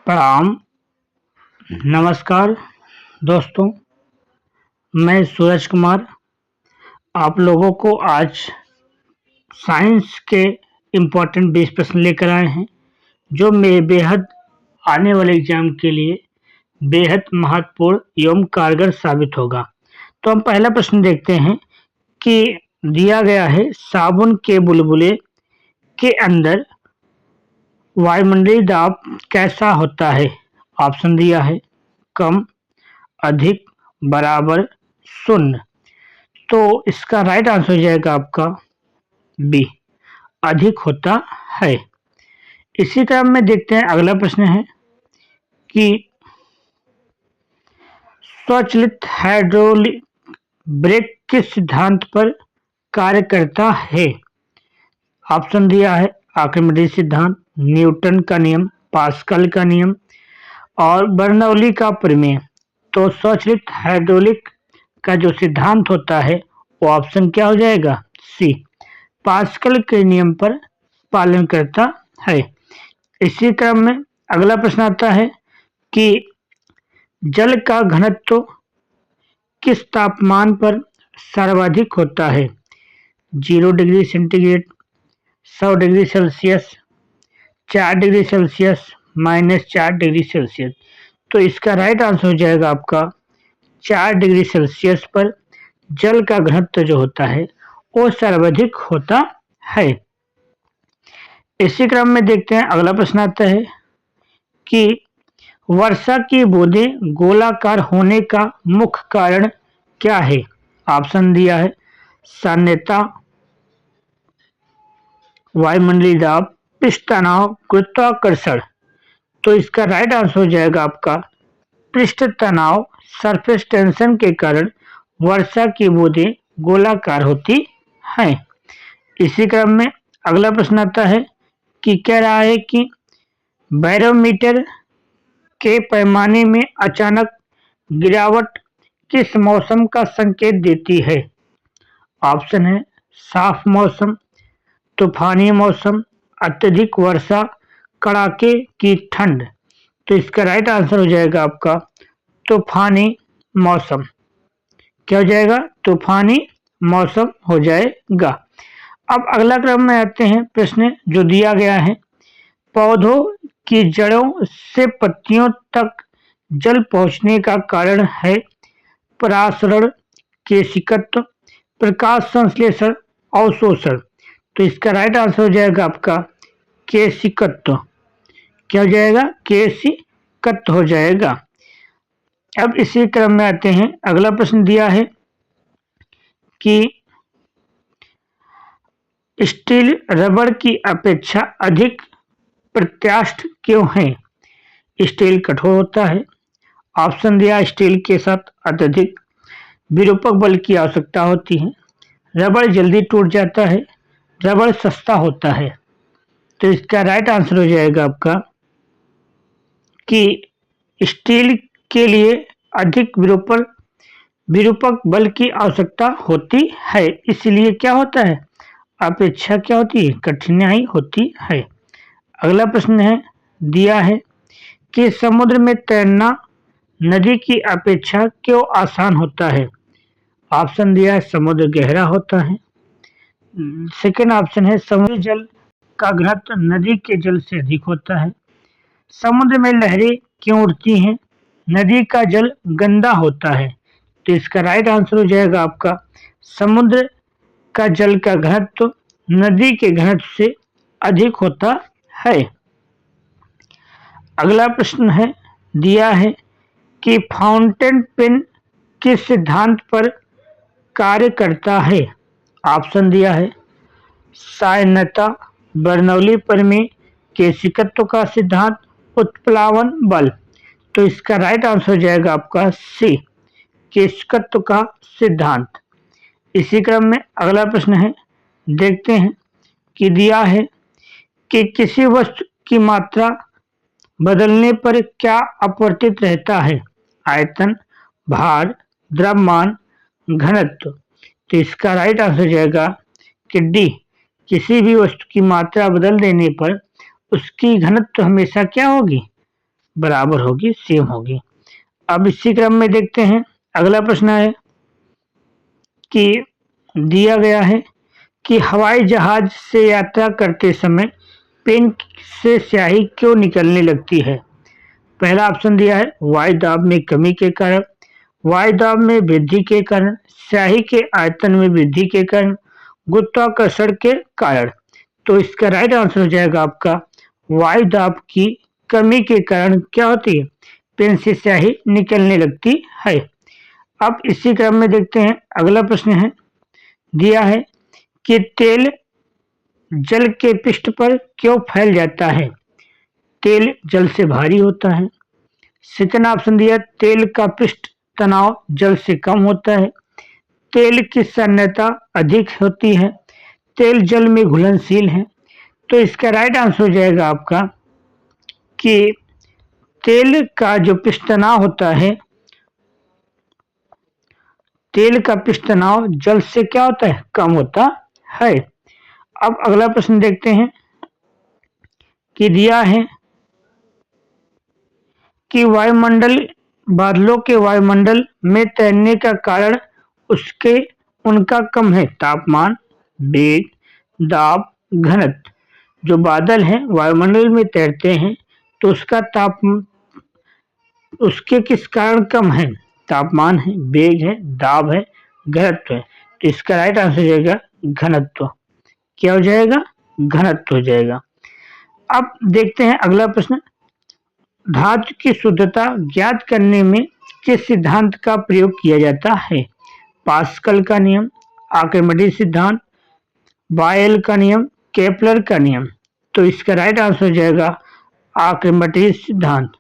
प्रणाम। नमस्कार दोस्तों, मैं सूरज कुमार आप लोगों को आज साइंस के इम्पोर्टेंट 20 प्रश्न लेकर आए हैं जो मेरे बेहद आने वाले एग्जाम के लिए बेहद महत्वपूर्ण एवं कारगर साबित होगा। तो हम पहला प्रश्न देखते हैं कि दिया गया है साबुन के बुलबुले के अंदर वायुमंडलीय दाब कैसा होता है। ऑप्शन दिया है कम, अधिक, बराबर, शून्य। तो इसका राइट आंसर हो जाएगा आपका बी, अधिक होता है। इसी क्रम में देखते हैं अगला प्रश्न है कि स्वचालित हाइड्रोलिक ब्रेक किस सिद्धांत पर कार्य करता है। ऑप्शन दिया है आर्किमिडीज सिद्धांत, न्यूटन का नियम, पास्कल का नियम और बर्नौली का प्रमेय। तो स्वचालित हाइड्रोलिक का जो सिद्धांत होता है वो ऑप्शन क्या हो जाएगा, सी, पास्कल के नियम पर पालन करता है। इसी क्रम में अगला प्रश्न आता है कि जल का घनत्व किस तापमान पर सर्वाधिक होता है। 0 degree centigrade, 100 degree Celsius, 4 degree Celsius, -4 degree Celsius. तो इसका राइट आंसर हो जाएगा आपका 4 डिग्री सेल्सियस पर जल का घनत्व जो होता है वो सर्वाधिक होता है। इसी क्रम में देखते हैं अगला प्रश्न आता है कि वर्षा की बूंदें गोलाकार होने का मुख्य कारण क्या है। ऑप्शन दिया है साम्यता, वायुमंडलीय दाब, पृष्ठ तनाव, गुरुत्वाकर्षण। तो इसका राइट आंसर हो जाएगा आपका पृष्ठ तनाव, सरफेस टेंशन के कारण वर्षा की बूंदें गोलाकार होती हैं। इसी क्रम में अगला प्रश्न आता है कि कह रहा है कि बैरोमीटर के पैमाने में अचानक गिरावट किस मौसम का संकेत देती है। ऑप्शन है साफ मौसम, तूफानी मौसम, अत्यधिक वर्षा, कड़ाके की ठंड। तो इसका राइट आंसर हो जाएगा आपका तूफानी मौसम। क्या हो जाएगा, तूफानी मौसम हो जाएगा। अब अगला क्रम में आते हैं प्रश्न जो दिया गया है, पौधों की जड़ों से पत्तियों तक जल पहुंचने का कारण है परासरण, केशिकत्व, प्रकाश संश्लेषण, अवशोषण। तो इसका राइट आंसर हो जाएगा आपका केशिकत्व। क्या हो जाएगा, केशिकत्व हो जाएगा। अब इसी क्रम में आते हैं अगला प्रश्न दिया है कि स्टील रबड़ की अपेक्षा अधिक प्रत्यास्थ क्यों है। स्टील कठोर होता है। ऑप्शन दिया स्टील के साथ अत्यधिक विरूपक बल की आवश्यकता होती है, रबड़ जल्दी टूट जाता है, रबड़ सस्ता होता है। तो इसका राइट आंसर हो जाएगा आपका कि स्टील के लिए अधिक विरूपक बल की आवश्यकता होती है, इसलिए क्या होता है, अपेक्षा क्या होती है, कठिनाई होती है। अगला प्रश्न है दिया है कि समुद्र में तैरना नदी की अपेक्षा क्यों आसान होता है। ऑप्शन दिया है समुद्र गहरा होता है। सेकेंड ऑप्शन है समुद्री जल का घनत्व नदी के जल से अधिक होता है। समुद्र में लहरें क्यों उठती हैं, नदी का जल गंदा होता है। तो इसका राइट आंसर हो जाएगा आपका समुद्र का जल का घनत्व नदी के घनत्व से अधिक होता है। अगला प्रश्न है दिया है कि फाउंटेन पेन किस सिद्धांत पर कार्य करता है। ऑप्शन दिया है साम्यता, बर्नौली प्रमेय, केशिकत्व का सिद्धांत, उत्प्लावन बल। तो इसका राइट आंसर हो जाएगा आपका सी, केशिकत्व का सिद्धांत। इसी क्रम में अगला प्रश्न है देखते हैं कि दिया है कि किसी वस्तु की मात्रा बदलने पर क्या अपरिवर्तित रहता है। आयतन, भार, द्रव्यमान, घनत्व। तो इसका राइट आंसर हो जाएगा कि डी, किसी भी वस्तु की मात्रा बदल देने पर उसकी घनत्व हमेशा क्या होगी, बराबर होगी, सेम होगी। अब इसी क्रम में देखते हैं अगला प्रश्न है कि दिया गया है कि हवाई जहाज से यात्रा करते समय पेन से स्याही क्यों निकलने लगती है। पहला ऑप्शन दिया है वायु दाब में कमी के कारण, वायु दाब में वृद्धि के कारण, स्याही के आयतन में वृद्धि के कारण, गुरुत्वाकर्षण के कारण। तो इसका राइट आंसर हो जाएगा आपका वायु दाब की कमी के कारण क्या होती है, पेन से स्याही निकलने लगती है। अब इसी क्रम में देखते हैं अगला प्रश्न है दिया है कि तेल जल के पृष्ठ पर क्यों फैल जाता है। तेल जल से भारी होता है। सेकंड ऑप्शन दिया तेल का पृष्ठ तनाव जल से कम होता है। तेल की सान्द्रता अधिक होती है। तेल जल में घुलनशील है। तो इसका राइट आंसर हो जाएगा आपका कि तेल का जो पृष्ठ तनाव होता है, तेल का पृष्ठ तनाव जल से क्या होता है, कम होता है। अब अगला प्रश्न देखते हैं कि दिया है कि वायुमंडल बादलों के वायुमंडल में तैरने का कारण उसके उनका कम है तापमान, वेग, दाब, घनत्व। जो बादल हैं वायुमंडल में तैरते हैं तो उसका उसके किस कारण कम है, तापमान है, वेग है, दाब है, घनत्व है। तो इसका राइट आंसर हो जाएगा घनत्व। क्या हो जाएगा, घनत्व हो जाएगा। अब देखते हैं अगला प्रश्न, धातु की शुद्धता ज्ञात करने में किस सिद्धांत का प्रयोग किया जाता है। पास्कल का नियम, आर्किमिडीज सिद्धांत, बायल का नियम, केपलर का नियम। तो इसका राइट आंसर हो जाएगा आर्किमिडीज सिद्धांत।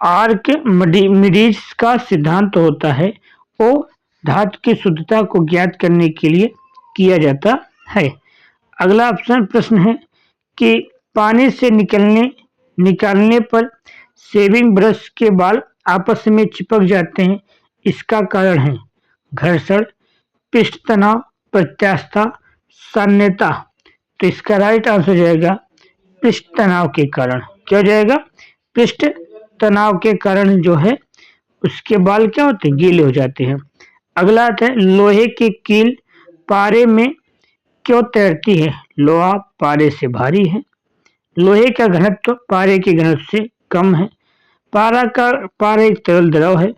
आर्किमिडीज का सिद्धांत होता है वो धातु की शुद्धता को ज्ञात करने के लिए किया जाता है। अगला ऑप्शन प्रश्न है कि पानी से निकालने पर शेविंग ब्रश के बाल आपस में चिपक जाते हैं, इसका कारण है घर्षण, पृष्ठ तनाव, प्रत्यास्थता, साम्यता। तो इसका राइट आंसर हो जाएगा पृष्ठ तनाव के कारण। क्या हो जाएगा, पृष्ठ तनाव के कारण जो है उसके बाल क्या होते हैं, गीले हो जाते हैं। अगला आता है लोहे की कील पारे में क्यों तैरती है। लोहा पारे से भारी है। लोहे का घनत्व पारे के घनत्व से कम है। पारा एक तरल द्रव है।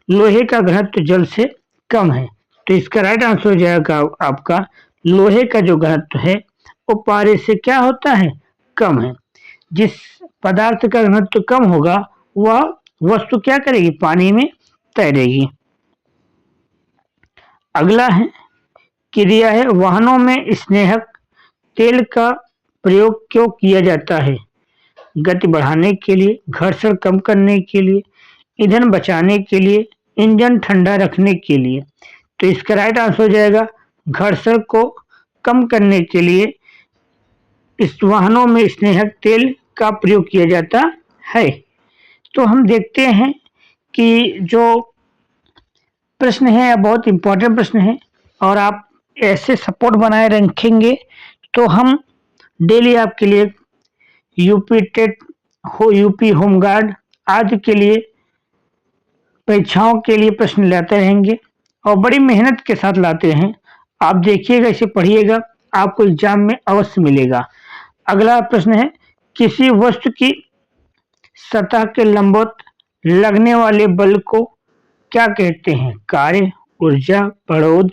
लोहे का घनत्व जल से कम है। तो इसका राइट आंसर हो जाएगा आपका लोहे का जो घनत्व है वो पारे से क्या होता है, कम है। जिस पदार्थ का घनत्व कम होगा वह वस्तु क्या करेगी, पानी में तैरेगी। अगला है क्रिया है वाहनों में स्नेहक तेल का प्रयोग क्यों किया जाता है। गति बढ़ाने के लिए, घर्षण कम करने के लिए, ईंधन बचाने के लिए, इंजन ठंडा रखने के लिए। तो इसका राइट आंसर हो जाएगा घर्षण को कम करने के लिए इस वाहनों में स्नेहक तेल का प्रयोग किया जाता है। तो हम देखते हैं कि जो प्रश्न है बहुत इंपॉर्टेंट प्रश्न है और आप ऐसे सपोर्ट बनाए रखेंगे तो हम डेली आपके लिए यूपी टेट यूपी होमगार्ड आदि के लिए परीक्षाओं के लिए प्रश्न लाते रहेंगे और बड़ी मेहनत के साथ लाते हैं। आप देखिएगा, इसे पढ़िएगा, आपको एग्जाम में अवश्य मिलेगा। अगला प्रश्न है किसी वस्तु की सतह के लंबवत लगने वाले बल को क्या कहते हैं। कार्य, ऊर्जा, पड़ोद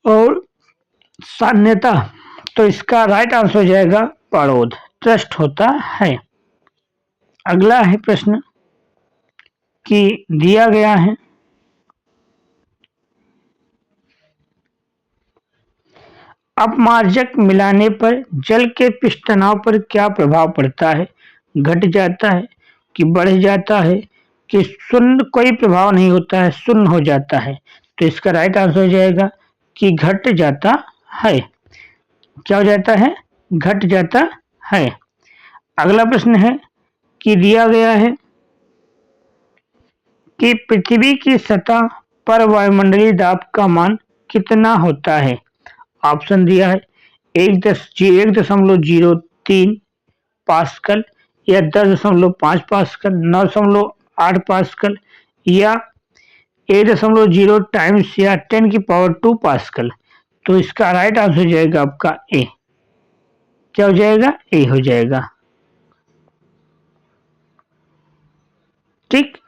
और साम्यता। तो इसका राइट आंसर हो जाएगा पड़ोद, ट्रस्ट होता है। अगला है प्रश्न कि दिया गया है अपमार्जक मिलाने पर जल के पृष्ठ तनाव पर क्या प्रभाव पड़ता है। घट जाता है कि बढ़ जाता है कि शून्य, कोई प्रभाव नहीं होता है, शून्य हो जाता है। तो इसका राइट आंसर हो जाएगा कि घट जाता है। क्या हो जाता है, घट जाता है। अगला प्रश्न है कि दिया गया है कि पृथ्वी की सतह पर वायुमंडलीय दाब का मान कितना होता है। ऑप्शन दिया है 1.03, पास्कल या 10.5 पास्कल, 9.8 पास्कल या 8.0 टाइम्स या 10⁻² पास्कल। तो इसका राइट आंसर हो जाएगा आपका ए। क्या हो जाएगा? ए हो जाएगा। ठीक।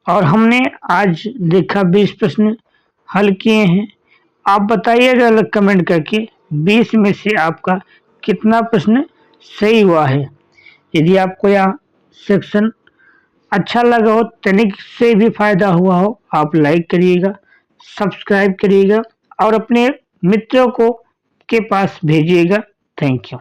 और हमने आज देखा 20 प्रश्न हल किए हैं। आप बताइएगा अलग कमेंट करके 20 में से आपका कितना प्रश्न सही हुआ है। यदि आपको यह सेक्शन अच्छा लगा हो, तनिक से भी फायदा हुआ हो, आप लाइक करिएगा, सब्सक्राइब करिएगा और अपने मित्रों को के पास भेजिएगा। Thank you.